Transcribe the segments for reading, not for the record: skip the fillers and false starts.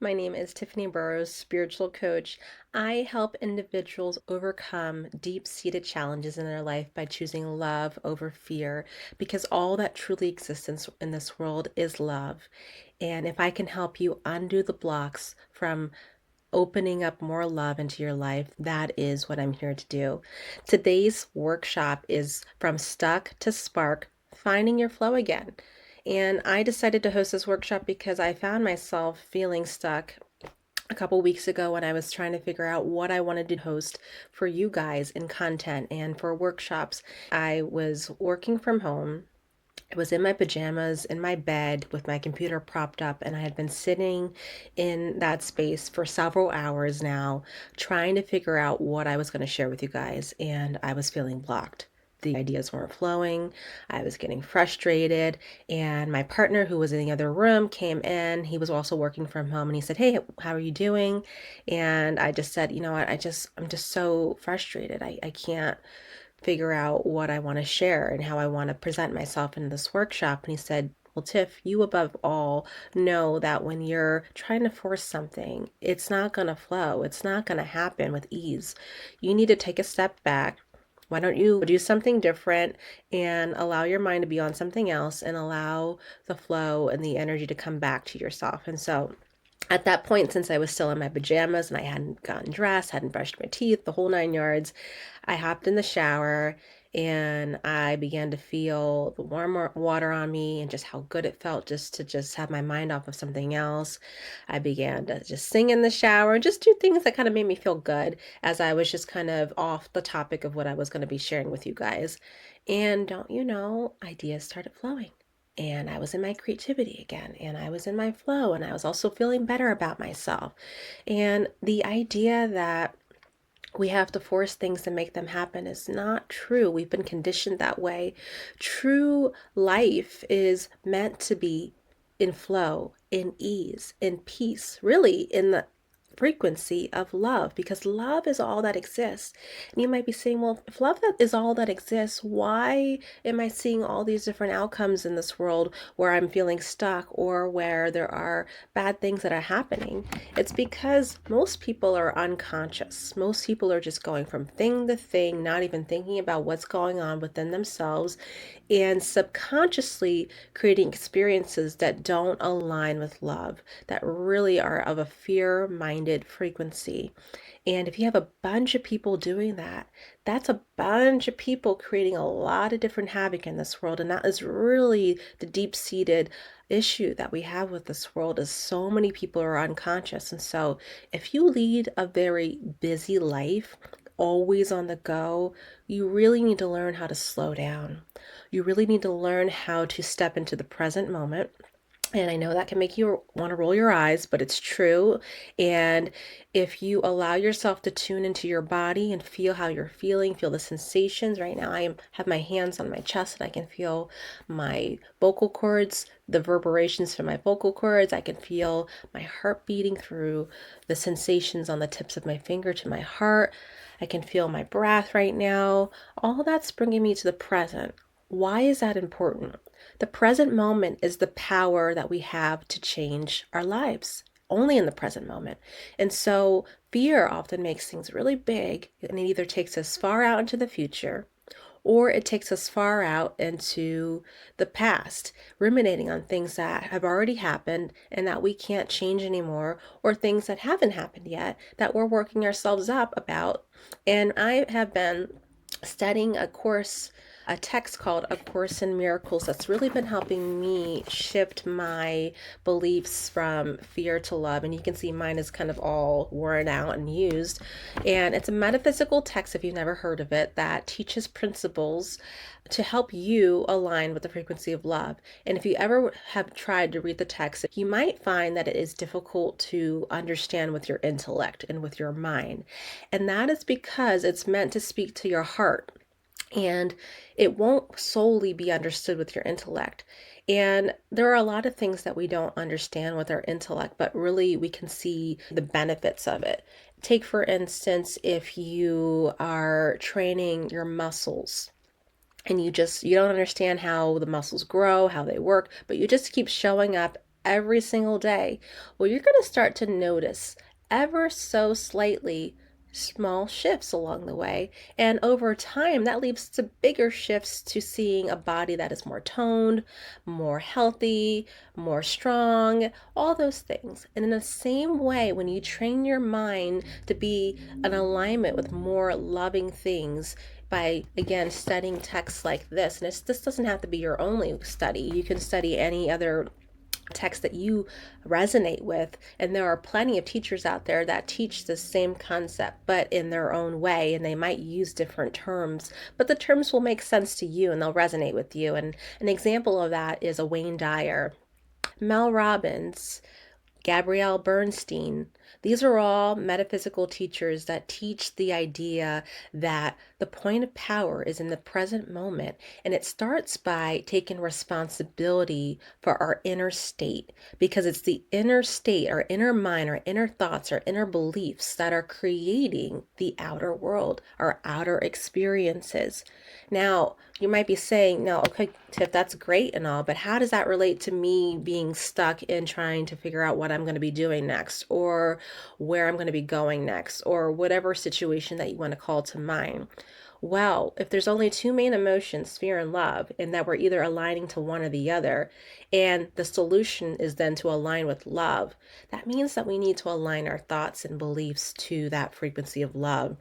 My name is Tiffany Burrows, spiritual coach. I help individuals overcome deep-seated challenges in their life by choosing love over fear, because all that truly exists in this world is love. And if I can help you undo the blocks from opening up more love into your life, that is what I'm here to do. Today's workshop is From Stuck to Spark, Finding Your Flow Again. And I decided to host this workshop because I found myself feeling stuck a couple weeks ago when I was trying to figure out what I wanted to host for you guys in content and for workshops. I was working from home. I was in my pajamas in my bed with my computer propped up, and I had been sitting in that space for several hours now, trying to figure out what I was going to share with you guys, and I was feeling blocked. The ideas weren't flowing. I was getting frustrated, and my partner, who was in the other room, came in. He was also working from home, and he said, "Hey, how are you doing?" And I just said, "You know what? I'm just so frustrated. I can't figure out what I want to share and how I want to present myself in this workshop." And he said, "Well, Tiff, you above all know that when you're trying to force something, it's not going to flow. It's not going to happen with ease. You need to take a step back. Why don't you do something different and allow your mind to be on something else and allow the flow and the energy to come back to yourself?" And so at that point, since I was still in my pajamas and I hadn't gotten dressed, hadn't brushed my teeth, the whole nine yards, I hopped in the shower and I began to feel the warm water on me and just how good it felt just to just have my mind off of something else. I began to just sing in the shower and just do things that kind of made me feel good as I was just kind of off the topic of what I was going to be sharing with you guys. And don't you know, ideas started flowing. And I was in my creativity again, and I was in my flow, and I was also feeling better about myself. And the idea that we have to force things to make them happen is not true. We've been conditioned that way. True life is meant to be in flow, in ease, in peace, really in the frequency of love, because love is all that exists. And you might be saying, well, if love that is all that exists, why am I seeing all these different outcomes in this world where I'm feeling stuck or where there are bad things that are happening? It's because most people are unconscious. Most people are just going from thing to thing, not even thinking about what's going on within themselves, and subconsciously creating experiences that don't align with love, that really are of a fear-minded frequency. And if you have a bunch of people doing that, that's a bunch of people creating a lot of different havoc in this world. And that is really the deep-seated issue that we have with this world, is so many people are unconscious. And so if you lead a very busy life, always on the go, you really need to learn how to slow down. You really need to learn how to step into the present moment. And I know that can make you want to roll your eyes, but it's true. And if you allow yourself to tune into your body and feel how you're feeling, feel the sensations. Right now, have my hands on my chest and I can feel my vocal cords, the reverberations from my vocal cords. I can feel my heart beating through the sensations on the tips of my finger to my heart. I can feel my breath right now. All that's bringing me to the present. Why is that important? The present moment is the power that we have to change our lives, only in the present moment. And so fear often makes things really big, and it either takes us far out into the future or it takes us far out into the past, ruminating on things that have already happened and that we can't change anymore, or things that haven't happened yet that we're working ourselves up about. And I have been studying a text called A Course in Miracles, that's really been helping me shift my beliefs from fear to love. And you can see mine is kind of all worn out and used. And it's a metaphysical text, if you've never heard of it, that teaches principles to help you align with the frequency of love. And if you ever have tried to read the text, you might find that it is difficult to understand with your intellect and with your mind. And that is because it's meant to speak to your heart. And it won't solely be understood with your intellect. And there are a lot of things that we don't understand with our intellect, but really we can see the benefits of it. Take, for instance, if you are training your muscles and you don't understand how the muscles grow, how they work, but you just keep showing up every single day, well, you're going to start to notice ever so slightly small shifts along the way. And over time, that leads to bigger shifts to seeing a body that is more toned, more healthy, more strong, all those things. And in the same way, when you train your mind to be in alignment with more loving things, by again studying texts like this, and this doesn't have to be your only study, you can study any other text that you resonate with. And there are plenty of teachers out there that teach the same concept, but in their own way. And they might use different terms, but the terms will make sense to you and they'll resonate with you. And an example of that is a Wayne Dyer, Mel Robbins, Gabrielle Bernstein. These are all metaphysical teachers that teach the idea that the point of power is in the present moment. And it starts by taking responsibility for our inner state, because it's the inner state, our inner mind, our inner thoughts, our inner beliefs that are creating the outer world, our outer experiences. Now, you might be saying, no, okay, Tiff, that's great and all, but how does that relate to me being stuck in trying to figure out what I'm going to be doing next, or where I'm going to be going next, or whatever situation that you want to call to mind? Well, if there's only two main emotions, fear and love, and that we're either aligning to one or the other, and the solution is then to align with love, that means that we need to align our thoughts and beliefs to that frequency of love,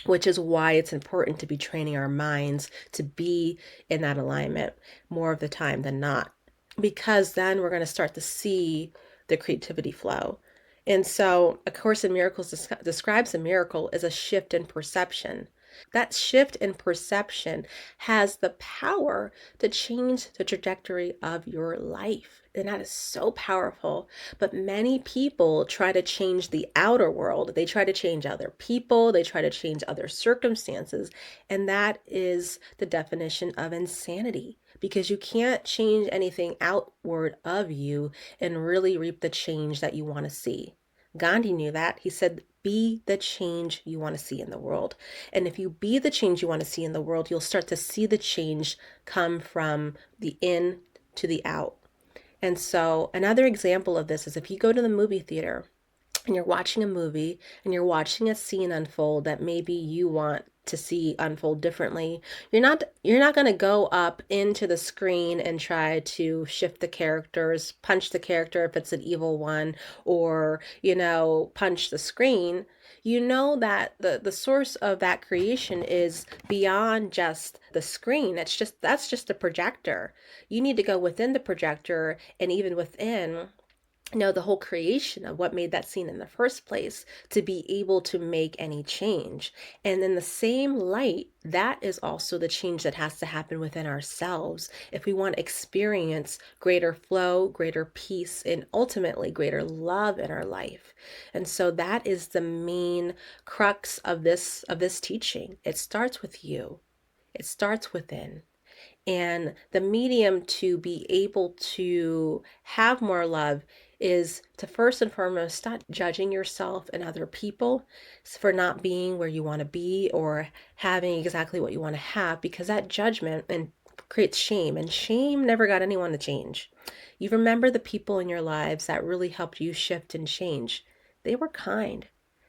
which is why it's important to be training our minds to be in that alignment more of the time than not, because then we're going to start to see the creativity flow. And so, A Course in Miracles describes a miracle as a shift in perception. That shift in perception has the power to change the trajectory of your life. And that is so powerful. But many people try to change the outer world. They try to change other people. They try to change other circumstances. And that is the definition of insanity, because you can't change anything outward of you and really reap the change that you want to see. Gandhi knew that. He said, be the change you want to see in the world. And if you be the change you want to see in the world, you'll start to see the change come from the in to the out. And so, another example of this is if you go to the movie theater and you're watching a movie and you're watching a scene unfold that maybe you want to see unfold differently, you're not going to go up into the screen and try to shift the characters, punch the character if it's an evil one, or punch the screen. You know that the source of that creation is beyond just the screen. That's just a projector. You need to go within the projector, and even within the whole creation of what made that scene in the first place, to be able to make any change. And in the same light, that is also the change that has to happen within ourselves if we want to experience greater flow, greater peace, and ultimately greater love in our life. And so that is the main crux of this teaching. It starts with you. It starts within. And the medium to be able to have more love is to first and foremost stop judging yourself and other people for not being where you want to be or having exactly what you want to have, because that judgment and creates shame, and shame never got anyone to change. You remember the people in your lives that really helped you shift and change. They were kind.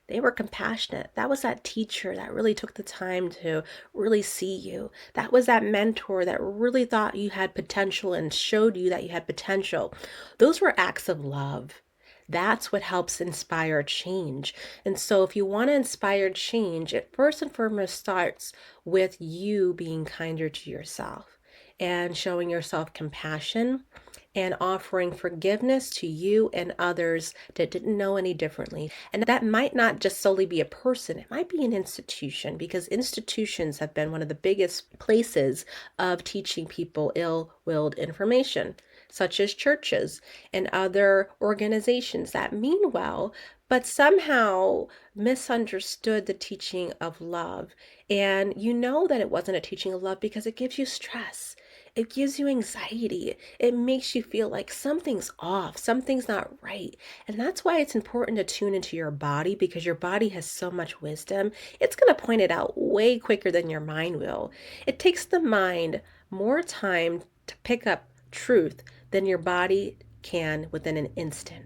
They were compassionate. That was that teacher that really took the time to really see you. That was that mentor that really thought you had potential and showed you that you had potential. Those were acts of love. That's what helps inspire change. And so, if you want to inspire change, it first and foremost starts with you being kinder to yourself and showing yourself compassion and offering forgiveness to you and others that didn't know any differently. And that might not just solely be a person, it might be an institution, because institutions have been one of the biggest places of teaching people ill-willed information, such as churches and other organizations that mean well, but somehow misunderstood the teaching of love. And you know that it wasn't a teaching of love because it gives you stress. It gives you anxiety. It makes you feel like something's off, something's not right. And that's why it's important to tune into your body, because your body has so much wisdom. It's going to point it out way quicker than your mind will. It takes the mind more time to pick up truth than your body can within an instant.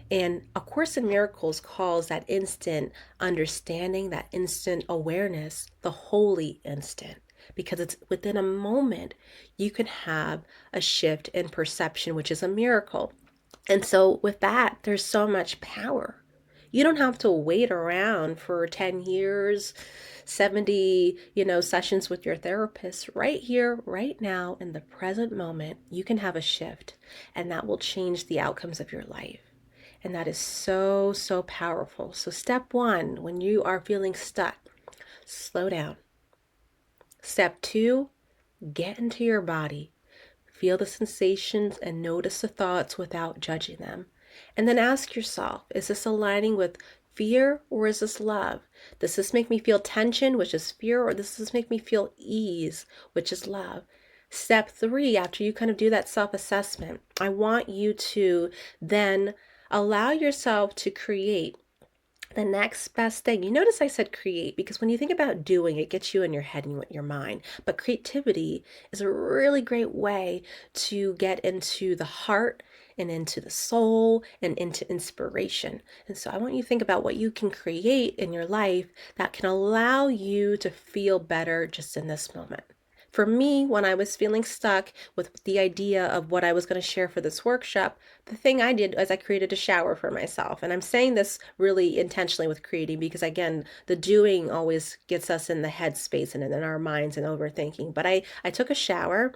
And A Course in Miracles calls that instant understanding, that instant awareness, the holy instant, because it's within a moment you can have a shift in perception, which is a miracle. And so, with that, there's so much power. You don't have to wait around for 10 years, 70, sessions with your therapist. Right here, right now, in the present moment, you can have a shift, and that will change the outcomes of your life. And that is so, so powerful. So, step one, when you are feeling stuck, slow down. Step two, get into your body. Feel the sensations and notice the thoughts without judging them. And then ask yourself, is this aligning with fear or is this love? Does this make me feel tension, which is fear, or does this make me feel ease, which is love? Step three, after you kind of do that self assessment, I want you to then allow yourself to create the next best thing. You notice I said create because when you think about doing, it gets you in your head and your mind. But creativity is a really great way to get into the heart and into the soul and into inspiration. And so I want you to think about what you can create in your life that can allow you to feel better just in this moment. For me, when I was feeling stuck with the idea of what I was going to share for this workshop, the thing I did was I created a shower for myself. And I'm saying this really intentionally with creating because, again, the doing always gets us in the headspace and in our minds and overthinking. But I took a shower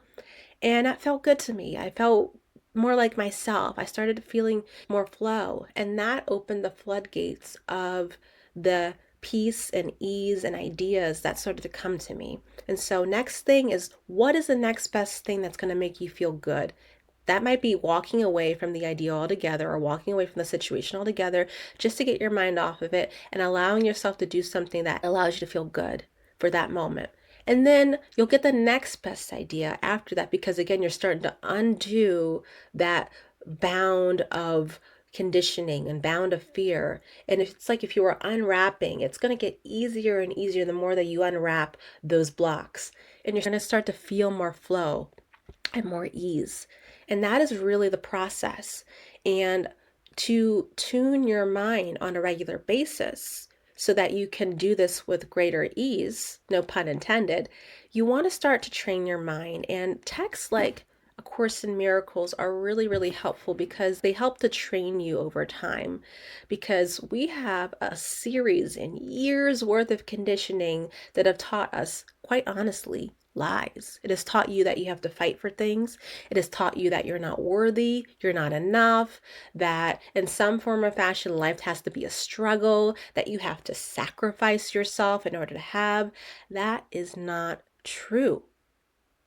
and that felt good to me. I felt more like myself. I started feeling more flow, and that opened the floodgates of the peace and ease and ideas that started to come to me. And so, next thing is, what is the next best thing that's going to make you feel good? That might be walking away from the idea altogether or walking away from the situation altogether just to get your mind off of it and allowing yourself to do something that allows you to feel good for that moment. And then you'll get the next best idea after that because, again, you're starting to undo that bound of conditioning and bound of fear. And it's like if you were unwrapping, it's going to get easier and easier the more that you unwrap those blocks. And you're going to start to feel more flow and more ease. And that is really the process. And to tune your mind on a regular basis so that you can do this with greater ease, no pun intended, you want to start to train your mind. And texts like A Course in Miracles are really, really helpful because they help to train you over time. Because we have a series and years worth of conditioning that have taught us, quite honestly, lies. It has taught you that you have to fight for things. It has taught you that you're not worthy, you're not enough, that in some form or fashion, life has to be a struggle, that you have to sacrifice yourself in order to have. That is not true.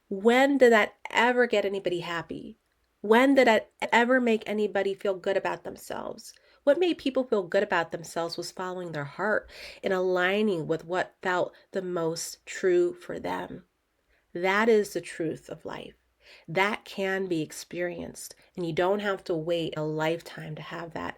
When did that ever get anybody happy? When did that ever make anybody feel good about themselves? What made people feel good about themselves was following their heart and aligning with what felt the most true for them. That is the truth of life. That can be experienced, and you don't have to wait a lifetime to have that.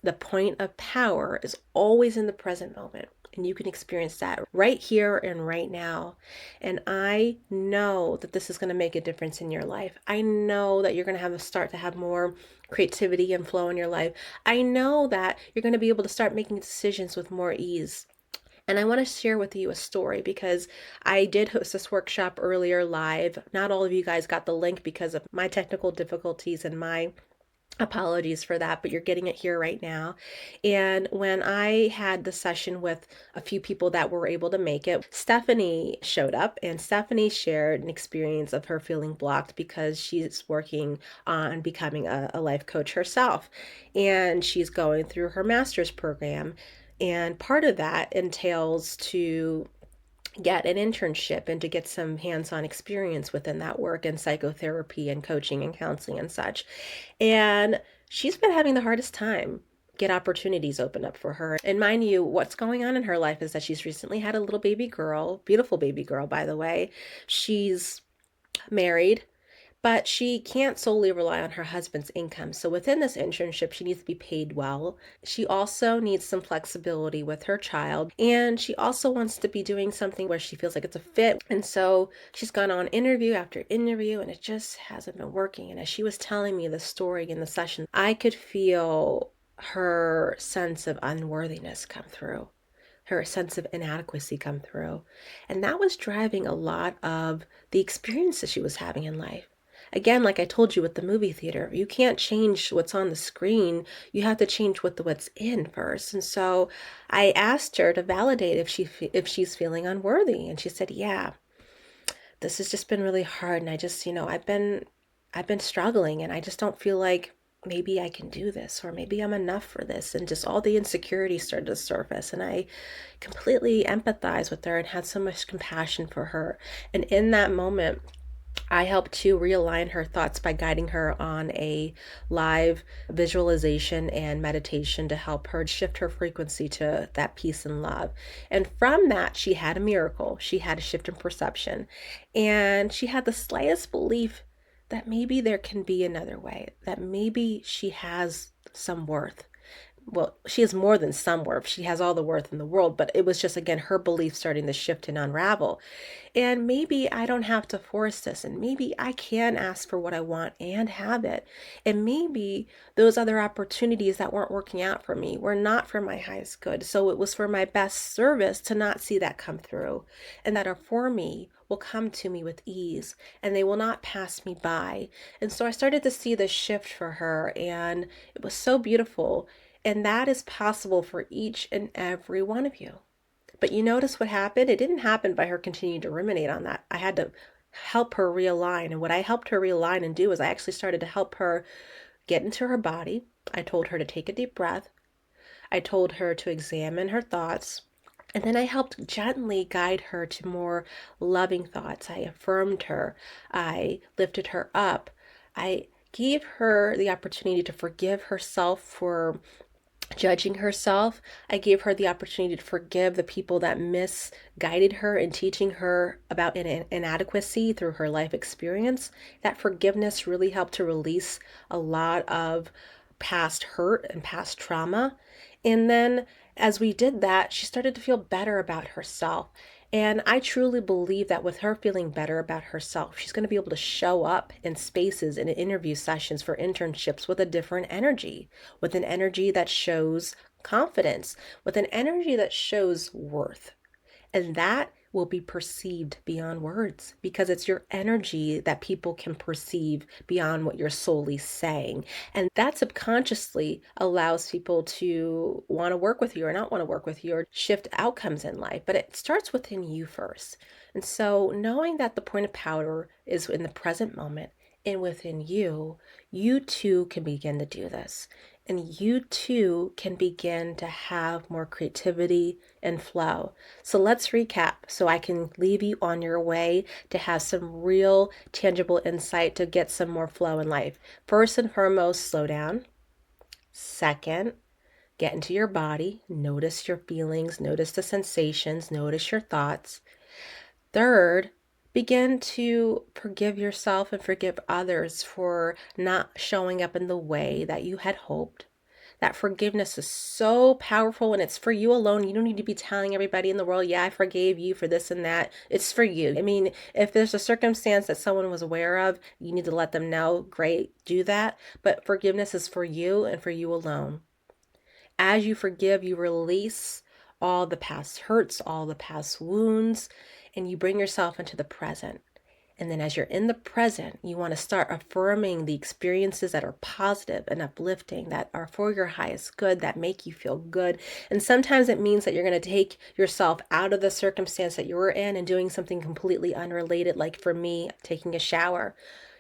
The point of power is always in the present moment, and you can experience that right here and right now. And I know that this is going to make a difference in your life. I know that you're going to have to start to have more creativity and flow in your life. I know that you're going to be able to start making decisions with more ease. And I want to share with you a story because I did host this workshop earlier live. Not all of you guys got the link because of my technical difficulties, and my apologies for that, but you're getting it here right now. And when I had the session with a few people that were able to make it, Stephanie showed up, and Stephanie shared an experience of her feeling blocked because she's working on becoming a life coach herself. And she's going through her master's program. And part of that entails to get an internship and to get some hands-on experience within that work in psychotherapy and coaching and counseling and such. And she's been having the hardest time get opportunities open up for her. And mind you, what's going on in her life is that she's recently had a little baby girl, beautiful baby girl, by the way. She's married, but she can't solely rely on her husband's income. So within this internship, she needs to be paid well. She also needs some flexibility with her child. And she also wants to be doing something where she feels like it's a fit. And so she's gone on interview after interview, and it just hasn't been working. And as she was telling me the story in the session, I could feel her sense of unworthiness come through, her sense of inadequacy come through. And that was driving a lot of the experiences she was having in life. Again, like I told you with the movie theater, you can't change what's on the screen. You have to change what's in first. And so I asked her to validate if she's feeling unworthy, and she said, "Yeah, this has just been really hard, and I just, I've been struggling, and I just don't feel like maybe I can do this, or maybe I'm enough for this." And just all the insecurities started to surface, and I completely empathized with her and had so much compassion for her. And in that moment, I helped to realign her thoughts by guiding her on a live visualization and meditation to help her shift her frequency to that peace and love. And from that, she had a miracle. She had a shift in perception. And she had the slightest belief that maybe there can be another way, that maybe she has some worth. Well, she has more than some worth. She has all the worth in the world, but it was just, again, her belief starting to shift and unravel. And maybe I don't have to force this, and maybe I can ask for what I want and have it. And maybe those other opportunities that weren't working out for me were not for my highest good. So it was for my best service to not see that come through, and that are for me will come to me with ease, and they will not pass me by. And so I started to see this shift for her, and it was so beautiful. And that is possible for each and every one of you. But you notice what happened? It didn't happen by her continuing to ruminate on that. I had to help her realign. And what I helped her realign and do is I actually started to help her get into her body. I told her to take a deep breath. I told her to examine her thoughts. And then I helped gently guide her to more loving thoughts. I affirmed her. I lifted her up. I gave her the opportunity to forgive herself for judging herself. I gave her the opportunity to forgive the people that misguided her in teaching her about inadequacy through her life experience. That forgiveness really helped to release a lot of past hurt and past trauma. And then as we did that, she started to feel better about herself. And I truly believe that with her feeling better about herself, she's going to be able to show up in spaces and in interview sessions for internships with a different energy, with an energy that shows confidence, with an energy that shows worth. And that will be perceived beyond words because it's your energy that people can perceive beyond what you're solely saying. And that subconsciously allows people to want to work with you or not want to work with you or shift outcomes in life. But it starts within you first. And so knowing that the point of power is in the present moment and within you, you too can begin to do this. And you too can begin to have more creativity and flow. So let's recap so I can leave you on your way to have some real tangible insight to get some more flow in life. First and foremost, slow down. Second, get into your body. Notice your feelings, notice the sensations, notice your thoughts. Third, begin to forgive yourself and forgive others for not showing up in the way that you had hoped. That forgiveness is so powerful and it's for you alone. You don't need to be telling everybody in the world, yeah, I forgave you for this and that. It's for you. I mean, if there's a circumstance that someone was aware of, you need to let them know. Great, do that. But forgiveness is for you and for you alone. As you forgive, you release all the past hurts, all the past wounds, and you bring yourself into the present. And then as you're in the present, you want to start affirming the experiences that are positive and uplifting, that are for your highest good, that make you feel good. And sometimes it means that you're going to take yourself out of the circumstance that you were in and doing something completely unrelated, like for me, taking a shower.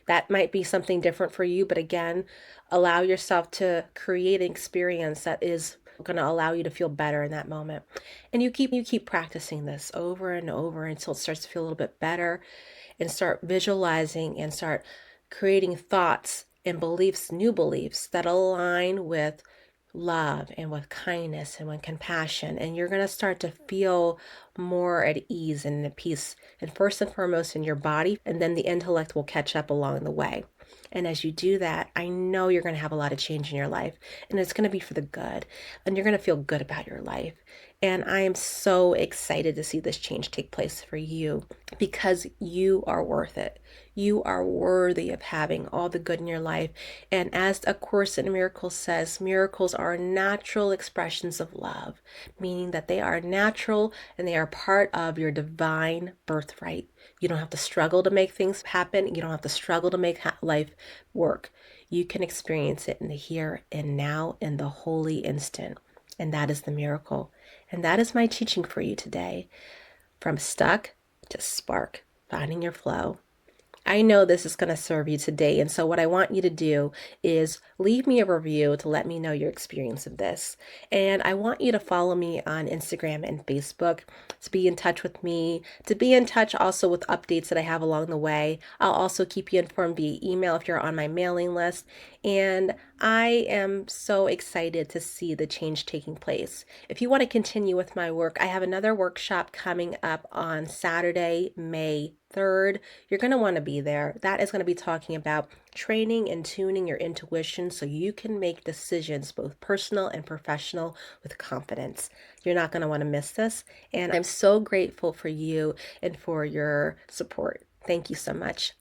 That might be something different for you, but again, allow yourself to create an experience that is going to allow you to feel better in that moment. And you keep practicing this over and over until it starts to feel a little bit better, and start visualizing and start creating thoughts and beliefs, new beliefs that align with love and with kindness and with compassion. And you're going to start to feel more at ease and at peace. And first and foremost in your body, and then the intellect will catch up along the way. And as you do that, I know you're going to have a lot of change in your life, and it's going to be for the good, and you're going to feel good about your life. And I am so excited to see this change take place for you because you are worth it. You are worthy of having all the good in your life. And as A Course in Miracles says, miracles are natural expressions of love, meaning that they are natural and they are part of your divine birthright. You don't have to struggle to make things happen. You don't have to struggle to make life work. You can experience it in the here and now, in the holy instant. And that is the miracle. And that is my teaching for you today. From stuck to spark, finding your flow. I know this is going to serve you today. And so, what I want you to do is leave me a review to let me know your experience of this. And I want you to follow me on Instagram and Facebook to be in touch with me, to be in touch also with updates that I have along the way. I'll also keep you informed via email if you're on my mailing list. And I am so excited to see the change taking place. If you want to continue with my work, I have another workshop coming up on Saturday, May 3rd. You're going to want to be there. That is going to be talking about training and tuning your intuition so you can make decisions, both personal and professional, with confidence. You're not going to want to miss this. And I'm so grateful for you and for your support. Thank you so much.